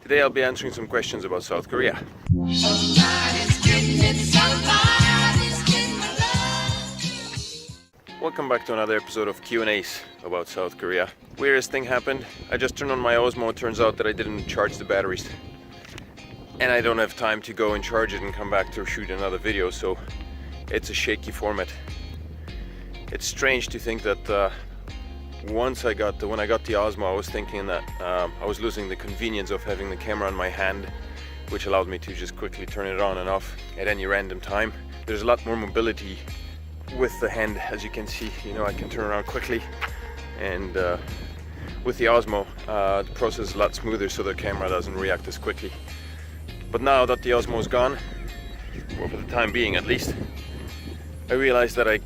Today I'll be answering some questions about South Korea. Welcome back to another episode of Q&As about South Korea. Weirdest thing happened. I just turned on my Osmo. It turns out that I didn't charge the batteries. And I don't have time to go and charge it and come back to shoot another video, so it's a shaky format. It's strange to think that when I got the Osmo, I was thinking that I was losing the convenience of having the camera in my hand, which allowed me to just quickly turn it on and off at any random time. There's a lot more mobility with the hand, as you can see. You know, I can turn around quickly, and with the Osmo, the process is a lot smoother, so the camera doesn't react as quickly. But now that the Osmo is gone, well, for the time being at least, I realized that I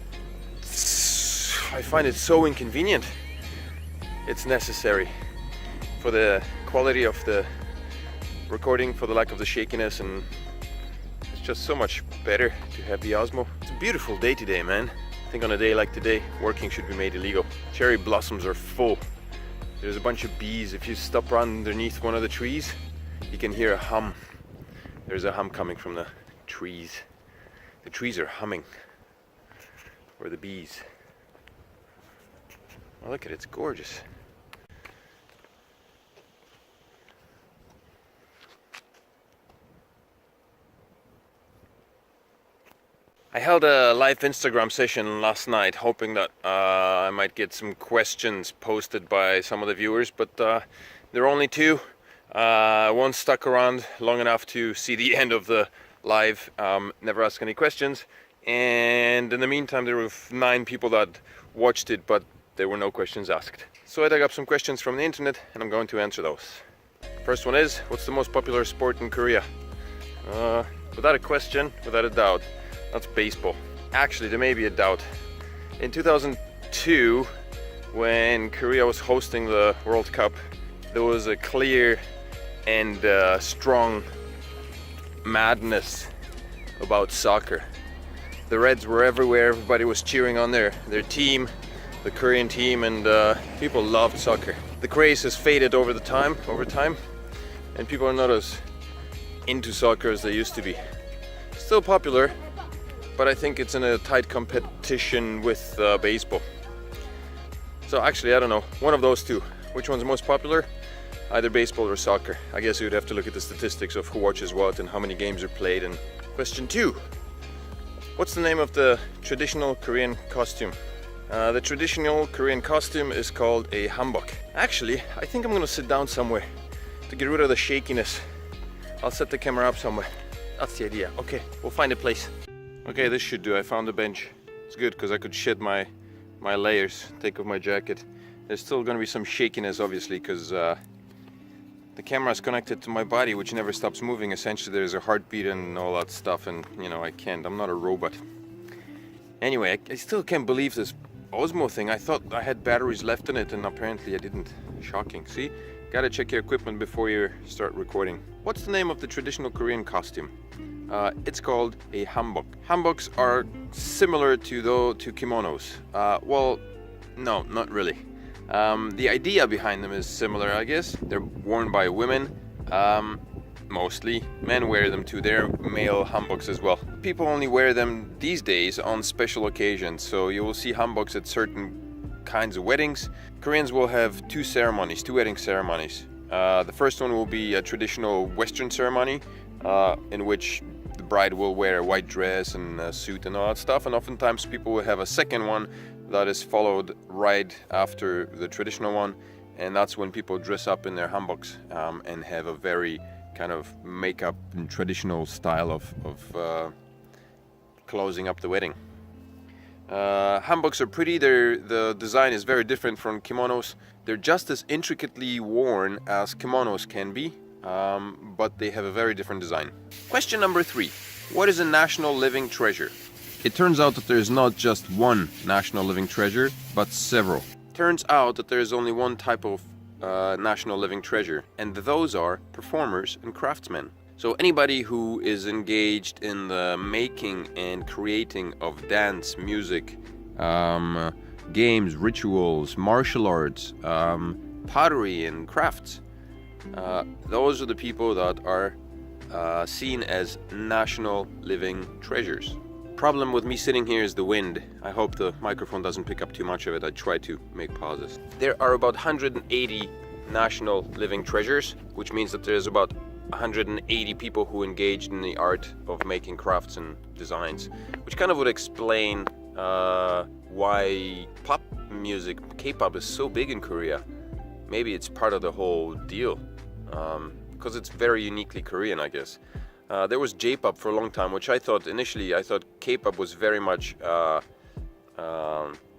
find it so inconvenient. It's necessary for the quality of the recording, for the lack of the shakiness, and it's just so much better to have the Osmo. It's a beautiful day today, man. I think on a day like today, working should be made illegal. Cherry blossoms are full. There's a bunch of bees. If you stop underneath one of the trees, you can hear a hum. There's a hum coming from the trees. The trees are humming. Or the bees. Oh, look at it, it's gorgeous. I held a live Instagram session last night, hoping that I might get some questions posted by some of the viewers, but there are only two. One stuck around long enough to see the end of the live, never asked any questions, and in the meantime there were 9 people that watched it, but there were no questions asked. So I dug up some questions from the internet and I'm going to answer those. First one is, what's the most popular sport in Korea? Without a question, without a doubt, that's baseball. Actually, there may be a doubt. In 2002, when Korea was hosting the World Cup, there was a clear and strong madness about soccer. The Reds were everywhere, everybody was cheering on their team, the Korean team, and people loved soccer. The craze has faded over time, and people are not as into soccer as they used to be. Still popular, but I think it's in a tight competition with baseball. So actually, I don't know, one of those two. Which one's most popular? Either baseball or soccer. I guess you'd have to look at the statistics of who watches what and how many games are played. And question 2. What's the name of the traditional Korean costume? The traditional Korean costume is called a hanbok. Actually, I think I'm gonna sit down somewhere to get rid of the shakiness. I'll set the camera up somewhere. That's the idea. Okay, we'll find a place. Okay, this should do. I found a bench. It's good because I could shed my layers, take off my jacket. There's still gonna be some shakiness, obviously, because the camera is connected to my body, which never stops moving. Essentially, there's a heartbeat and all that stuff, and you know, I'm not a robot. Anyway, I still can't believe this Osmo thing. I thought I had batteries left in it, and apparently I didn't. Shocking. See? Gotta check your equipment before you start recording. What's the name of the traditional Korean costume? It's called a hanbok. Hanboks are similar to kimonos. Well, no, not really. The idea behind them is similar, I guess. They're worn by women, mostly. Men wear them too. They're male hanboks as well. People only wear them these days on special occasions, so you will see hanboks at certain kinds of weddings. Koreans will have two wedding ceremonies. The first one will be a traditional Western ceremony, in which the bride will wear a white dress and a suit and all that stuff, and oftentimes people will have a second one that is followed right after the traditional one, and that's when people dress up in their hanboks and have a very kind of makeup and traditional style of closing up the wedding. Hanboks are pretty. The design is very different from kimonos. They're just as intricately worn as kimonos can be, but they have a very different design. Question number 3. What is a national living treasure? It turns out that there's not just one national living treasure, but several. Turns out that there's only one type of national living treasure, and those are performers and craftsmen. So anybody who is engaged in the making and creating of dance, music, games, rituals, martial arts, pottery and crafts, Those are the people that are seen as national living treasures. Problem with me sitting here is the wind. I hope the microphone doesn't pick up too much of it. I try to make pauses. There are about 180 national living treasures, which means that there's about 180 people who engaged in the art of making crafts and designs, which kind of would explain why pop music, K-pop, is so big in Korea. Maybe it's part of the whole deal, because it's very uniquely Korean, I guess. There was J-pop for a long time, which I thought K-pop was very much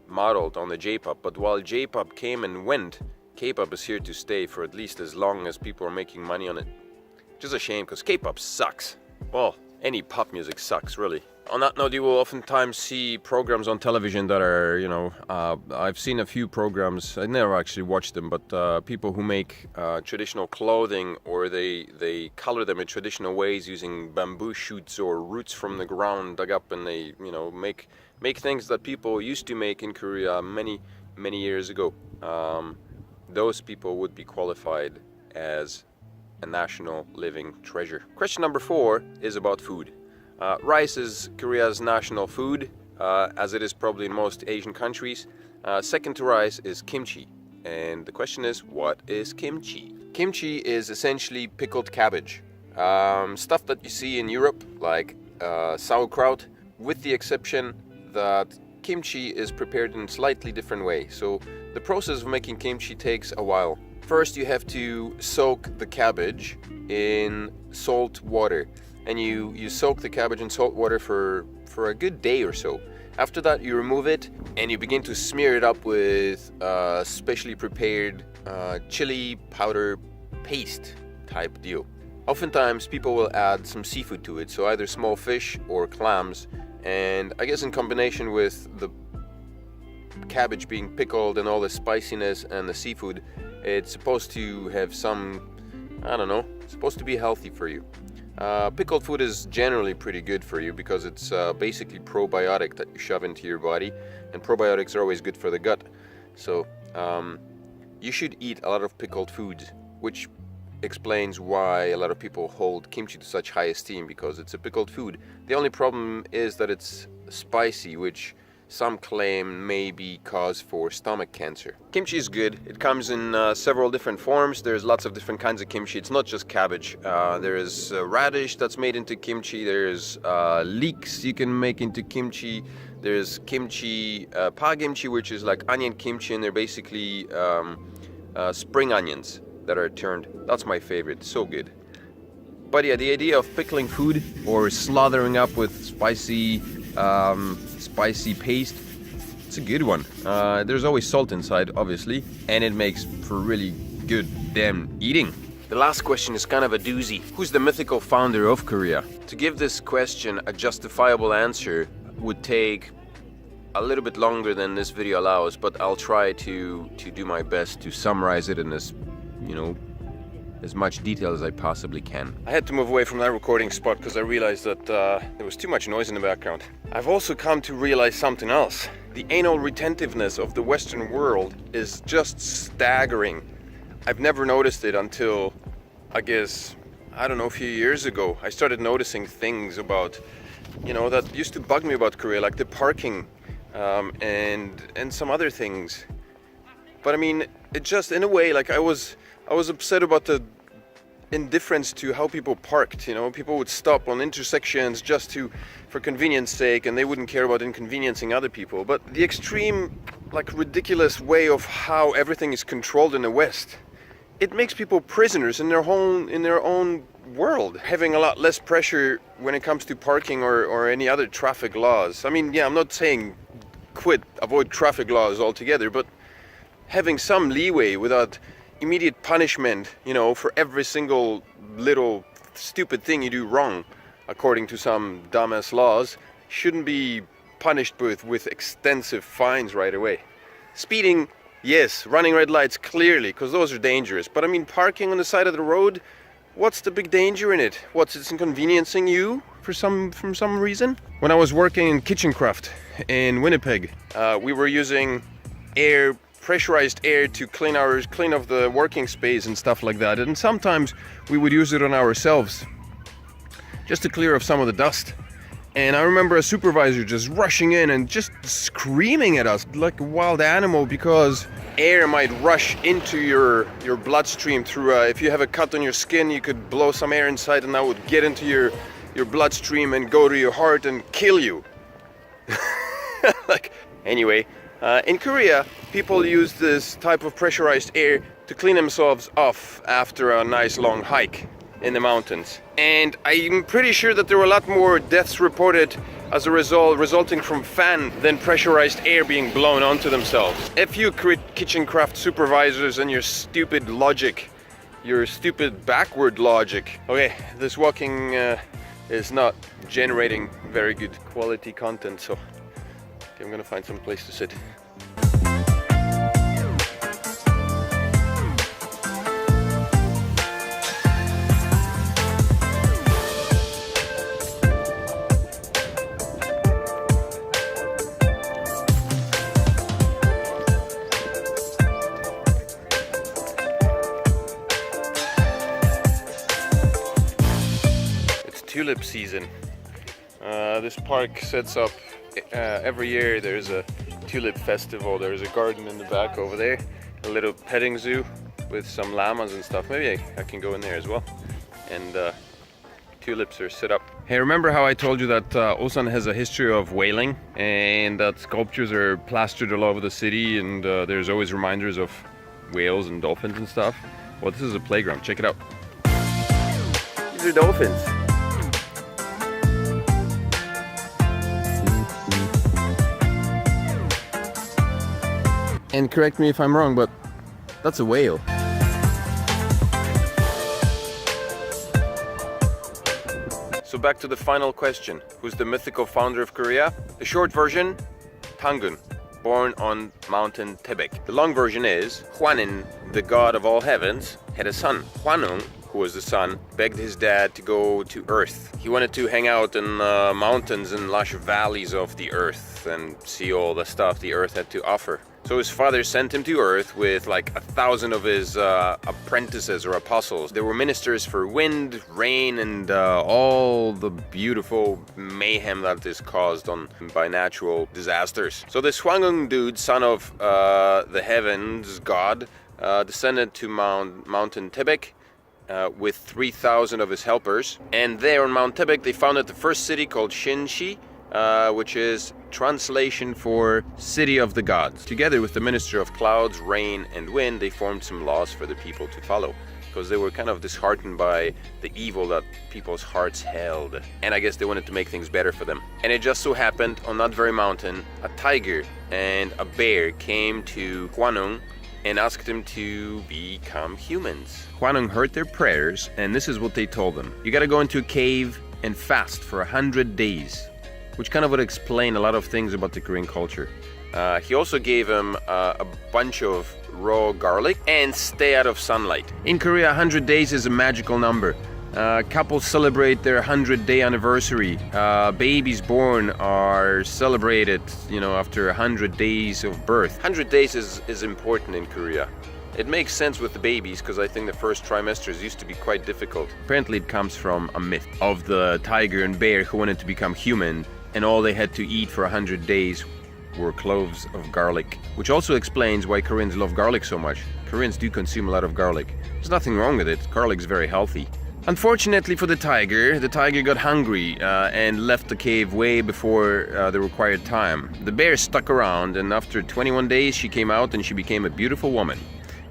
modeled on the J-pop. But while J-pop came and went, K-pop is here to stay for at least as long as people are making money on it. Which is a shame, because K-pop sucks. Well, any pop music sucks, really. On that note, you will oftentimes see programs on television that are, I've seen a few programs, I never actually watched them, but people who make traditional clothing, or they color them in traditional ways using bamboo shoots or roots from the ground dug up, and they, make things that people used to make in Korea many, many years ago. Those people would be qualified as a national living treasure. Question number 4 is about food. Rice is Korea's national food, as it is probably in most Asian countries. Second to rice is kimchi. And the question is, what is kimchi? Kimchi is essentially pickled cabbage. Stuff that you see in Europe, like sauerkraut, with the exception that kimchi is prepared in a slightly different way. So the process of making kimchi takes a while. First, you have to soak the cabbage in salt water. And you soak the cabbage in salt water for a good day or so. After that, you remove it and you begin to smear it up with specially prepared chili powder paste type deal. Oftentimes, people will add some seafood to it, so either small fish or clams. And I guess in combination with the cabbage being pickled and all the spiciness and the seafood, it's supposed to have some, it's supposed to be healthy for you. Pickled food is generally pretty good for you because it's basically probiotic that you shove into your body, and probiotics are always good for the gut. So you should eat a lot of pickled foods, which explains why a lot of people hold kimchi to such high esteem, because it's a pickled food. The only problem is that it's spicy, which some claim may be cause for stomach cancer. Kimchi is good. It comes in several different forms. There's lots of different kinds of kimchi. It's not just cabbage. There is radish that's made into kimchi. There's leeks you can make into kimchi. There's kimchi, pa kimchi, which is like onion kimchi, and they're basically spring onions that are turned. That's my favorite. So good. But yeah, the idea of pickling food or slathering up with spicy paste, it's a good one. There's always salt inside, obviously, and it makes for really good damn eating. The last question is kind of a doozy. Who's the mythical founder of Korea? To give this question a justifiable answer would take a little bit longer than this video allows, but I'll try to do my best to summarize it in as much detail as I possibly can. I had to move away from that recording spot because I realized that there was too much noise in the background. I've also come to realize something else. The anal retentiveness of the Western world is just staggering. I've never noticed it until, I guess, a few years ago. I started noticing things about, that used to bug me about Korea, like the parking and some other things. But I mean, it just, in a way, like I was upset about the indifference to how people parked. People would stop on intersections just for convenience sake, and they wouldn't care about inconveniencing other people. But the extreme, ridiculous way of how everything is controlled in the West, it makes people prisoners in their own world, having a lot less pressure when it comes to parking or any other traffic laws. I mean, yeah, I'm not saying avoid traffic laws altogether, but having some leeway without immediate punishment, for every single little stupid thing you do wrong, according to some dumbass laws, shouldn't be punished with extensive fines right away. Speeding, yes. Running red lights, clearly, because those are dangerous. But I mean, parking on the side of the road, what's the big danger in it? It's inconveniencing you from some reason? When I was working in kitchen craft in Winnipeg, we were using air pressurized air to clean off the working space and stuff like that. And sometimes we would use it on ourselves just to clear off some of the dust. And I remember a supervisor just rushing in and just screaming at us like a wild animal, because air might rush into your bloodstream through if you have a cut on your skin, you could blow some air inside and that would get into your bloodstream and go to your heart and kill you. Anyway, in Korea, people use this type of pressurized air to clean themselves off after a nice long hike in the mountains. And I'm pretty sure that there were a lot more deaths reported as a result resulting from fan than pressurized air being blown onto themselves. If you kitchen craft supervisors and your stupid logic, your stupid backward logic. Okay, this walking is not generating very good quality content, so I'm gonna find some place to sit. Tulip season. This park sets up every year. There's a tulip festival. There's a garden in the back over there, a little petting zoo with some llamas and stuff. Maybe I can go in there as well. And tulips are set up. Hey, remember how I told you that Osan has a history of whaling and that sculptures are plastered all over the city, and there's always reminders of whales and dolphins and stuff? Well, this is a playground. Check it out. These are dolphins. And correct me if I'm wrong, but that's a whale. So back to the final question. Who's the mythical founder of Korea? The short version, Tangun, born on Mountain Taebek. The long version is, Quentin, the god of all heavens, had a son. Hwanung, who was the son, begged his dad to go to Earth. He wanted to hang out in mountains and lush valleys of the Earth and see all the stuff the Earth had to offer. So his father sent him to Earth with like 1,000 of his apprentices or apostles. They were ministers for wind, rain, and all the beautiful mayhem that is caused by natural disasters. So this Hwangung dude, son of the heavens god, descended to Mountain Taebek with 3,000 of his helpers. And there on Mount Taebek, they founded the first city called Shinshi, which is translation for City of the Gods. Together with the Minister of Clouds, Rain, and Wind, they formed some laws for the people to follow, because they were kind of disheartened by the evil that people's hearts held. And I guess they wanted to make things better for them. And it just so happened, on that very mountain, a tiger and a bear came to Hwanung and asked him to become humans. Hwanung heard their prayers, and this is what they told them. You gotta go into a cave and fast for 100 days. Which kind of would explain a lot of things about the Korean culture. He also gave him a bunch of raw garlic and stay out of sunlight. In Korea, 100 days is a magical number. Couples celebrate their 100-day anniversary. Babies born are celebrated, after 100 days of birth. 100 days is important in Korea. It makes sense with the babies, because I think the first trimesters used to be quite difficult. Apparently it comes from a myth of the tiger and bear who wanted to become human, and all they had to eat for 100 days were cloves of garlic. Which also explains why Koreans love garlic so much. Koreans do consume a lot of garlic. There's nothing wrong with it. Garlic's very healthy. Unfortunately for the tiger got hungry and left the cave way before the required time. The bear stuck around, and after 21 days she came out and she became a beautiful woman.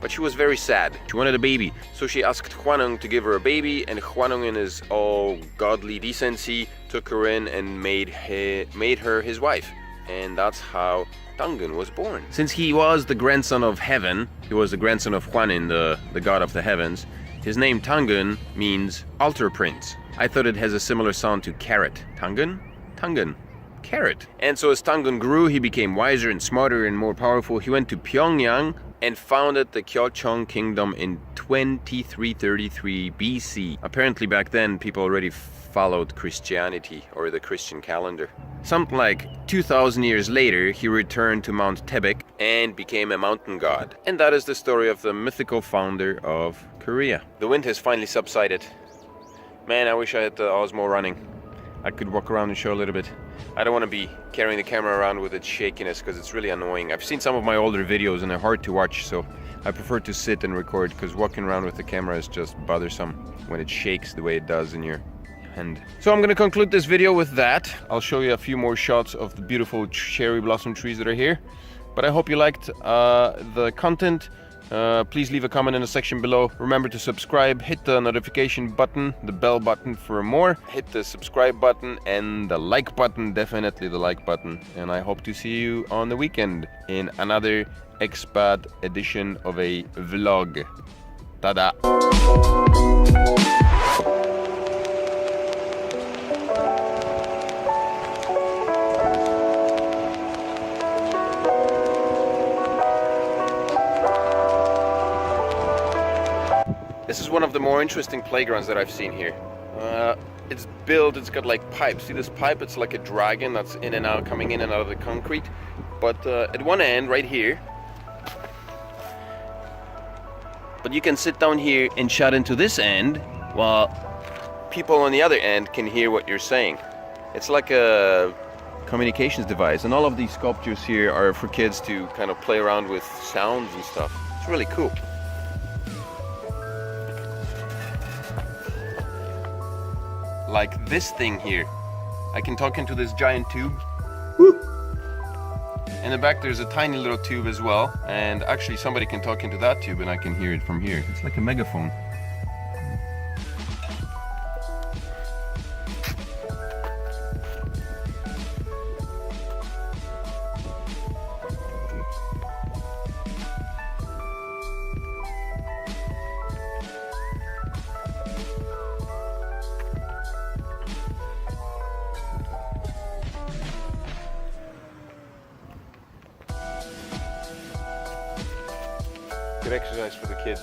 But she was very sad. She wanted a baby. So she asked Hwanung to give her a baby, and Hwanung, in his all godly decency, took her in and made her his wife. And that's how Tangun was born. Since he was the grandson of heaven, he was the grandson of Quentin, the god of the heavens, his name Tangun means altar prince. I thought it has a similar sound to carrot. Tangun? Tangun. Carrot. And so as Tangun grew, he became wiser and smarter and more powerful. He went to Pyongyang, and founded the Kyochong Kingdom in 2333 BC. Apparently back then people already followed Christianity or the Christian calendar. Something like 2,000 years later, he returned to Mount Taebaek and became a mountain god. And that is the story of the mythical founder of Korea. The wind has finally subsided. Man, I wish I had the Osmo running. I could walk around and show a little bit. I don't want to be carrying the camera around with its shakiness because it's really annoying. I've seen some of my older videos and they're hard to watch, so I prefer to sit and record because walking around with the camera is just bothersome when it shakes the way it does in your hand. So I'm going to conclude this video with that. I'll show you a few more shots of the beautiful cherry blossom trees that are here. But I hope you liked the content. Please leave a comment in the section below. Remember to subscribe, hit the notification button, the bell button for more. Hit the subscribe button and the like button, definitely the like button. And I hope to see you on the weekend in another expat edition of a vlog. Tada! This is one of the more interesting playgrounds that I've seen here. It's built, it's got like pipes. See this pipe? It's like a dragon that's in and out, coming in and out of the concrete. But at one end, right here, but you can sit down here and shout into this end while people on the other end can hear what you're saying. It's like a communications device, and all of these sculptures here are for kids to kind of play around with sounds and stuff. It's really cool. Like this thing here. I can talk into this giant tube. Woo! In the back there's a tiny little tube as well, and actually somebody can talk into that tube and I can hear it from here. It's like a megaphone. Good exercise for the kids.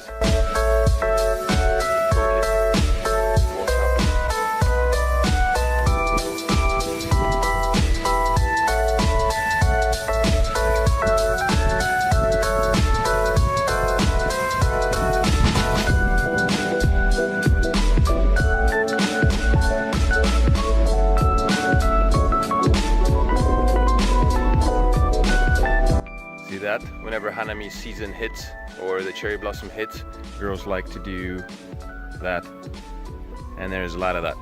See that? Whenever Hanami season hits, or the cherry blossom hits, girls like to do that, and there's a lot of that.